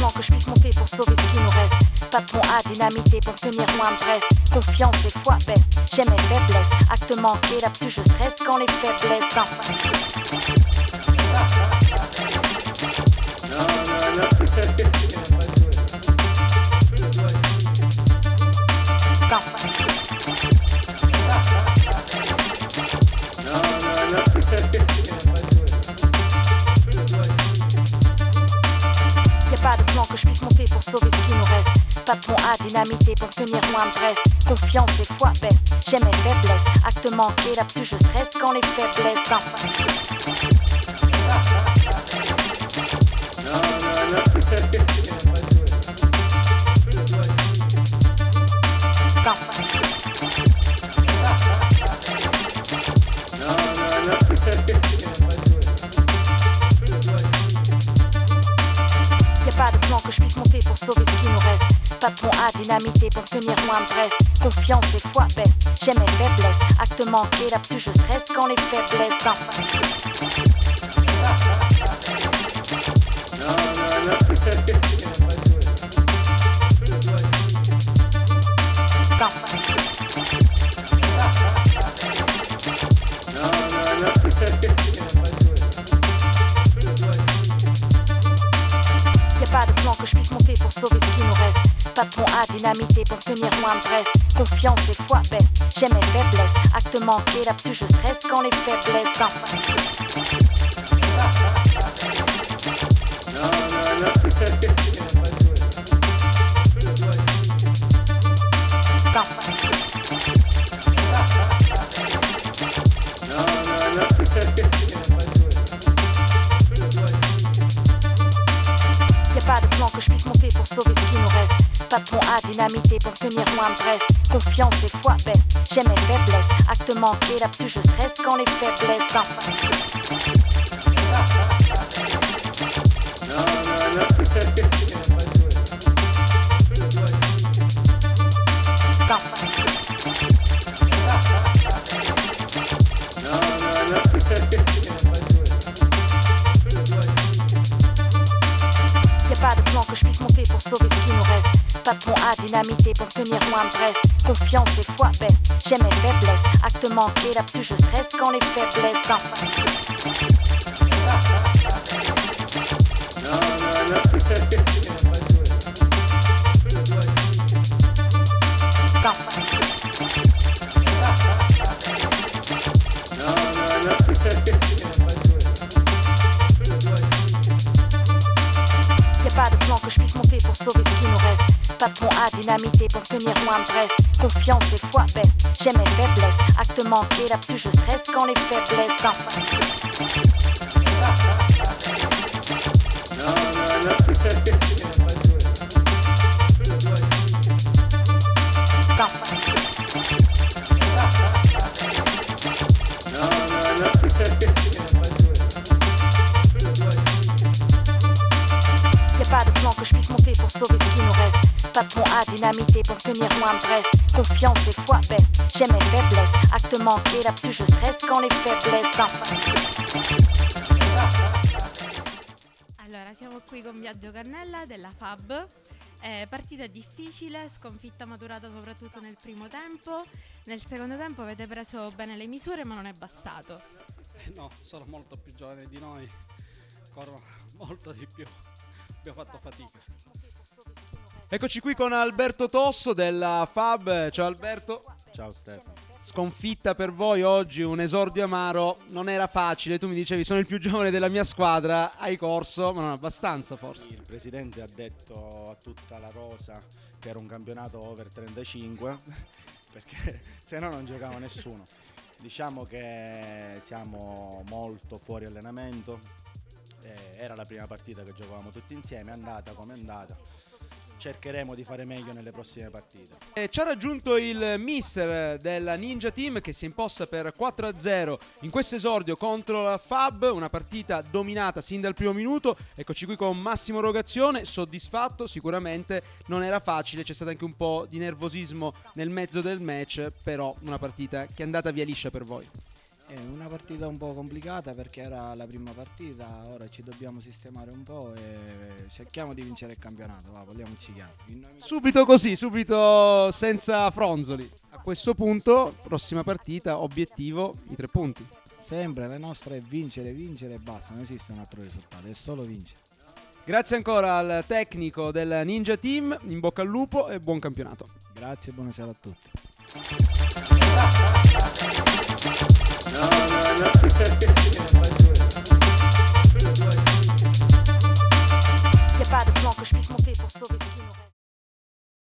plan que je puisse monter pour sauver ce qui nous reste. Pas de pont à dynamiter pour tenir loin de Brest. Confiance et foi baisse, j'aime mes faiblesses. Acte manqué, là-dessus je stresse quand les faiblesses Y'a pas de plan que je puisse monter pour sauver ce qui nous reste. Pas de pont à dynamiter pour tenir loin de Brest. Confiance et foi baisse, j'aime mes faiblesses. Acte manqué, là-dessus je stresse quand les faiblesses Y'a pas de plan que je puisse monter pour sauver ce qui nous reste. Pas de pont à dynamiter pour tenir loin de Brest. Confiance et foi baisse, j'aime mes faiblesses. Acte manqué, là-dessus je stresse quand les faiblesses Y'a pas de plan que je puisse monter pour sauver ce qui nous reste. Pas de pont à dynamiter pour tenir loin de Brest. Confiance et foi baisse, j'aime mes faiblesses. Acte manqué, là-dessus je stresse quand les faiblesses Y'a pas de plan que je puisse monter pour sauver ce qui nous reste. Pas de pont à dynamiter pour tenir loin de Brest. Confiance et foi baisse, j'aime mes faiblesses. Acte manqué, là-dessus je stresse quand les faiblesses Y'a pas de plan que je puisse monter pour sauver ce qui nous reste. Pas de pont à dynamiter pour tenir loin de Brest. Confiance et foi baisse, j'aime mes faiblesses. Acte manqué, là-dessus je stresse quand les faiblesses Y'a pas de plan que je puisse monter pour sauver ce qui nous reste. Pas de pont à dynamiter pour tenir loin de Brest. Confiance et foi baisse, j'aime mes faiblesses. Acte manqué, là-dessus je stresse quand les faiblesses Y'a pas de plan que je puisse monter pour sauver ce qui nous reste. Pas de pont à dynamiter pour tenir loin de Brest. Confiance et foi baisse, j'aime mes faiblesses. Acte manqué, là-dessus je stresse quand les faiblesses Allora, siamo qui con Viaggio Cannella della FAB. Partita difficile, sconfitta maturata soprattutto nel primo tempo. Nel secondo tempo avete preso bene le misure, ma non è bastato. No, sono molto più giovani di noi, corrono molto di più, abbiamo fatto fatica. Eccoci qui con Alberto Tosso della FAB. Ciao Alberto. Ciao Stefano. Sconfitta per voi oggi, un esordio amaro, non era facile, tu mi dicevi sono il più giovane della mia squadra, hai corso, ma non abbastanza forse. Il presidente ha detto a tutta la rosa che era un campionato over 35 perché se no non giocava nessuno. Diciamo che siamo molto fuori allenamento, era la prima partita che giocavamo tutti insieme, è andata come è andata. Cercheremo di fare meglio nelle prossime partite. Ci ha raggiunto il mister della Ninja Team che si è imposta per 4-0 in questo esordio contro la FAB, una partita dominata sin dal primo minuto. Eccoci qui con Massimo Rogazione, soddisfatto, sicuramente non era facile, c'è stato anche un po' di nervosismo nel mezzo del match, però una partita che è andata via liscia per voi. È una partita un po' complicata perché era la prima partita, ora ci dobbiamo sistemare un po' e cerchiamo di vincere il campionato, va, parliamoci chiaro. Subito così, subito senza fronzoli. A questo punto, prossima partita, obiettivo, i 3 punti. Sempre la nostra è vincere, vincere e basta, non esiste un altro risultato, è solo vincere. Grazie ancora al tecnico del Ninja Team, in bocca al lupo e buon campionato. Grazie e buonasera a tutti.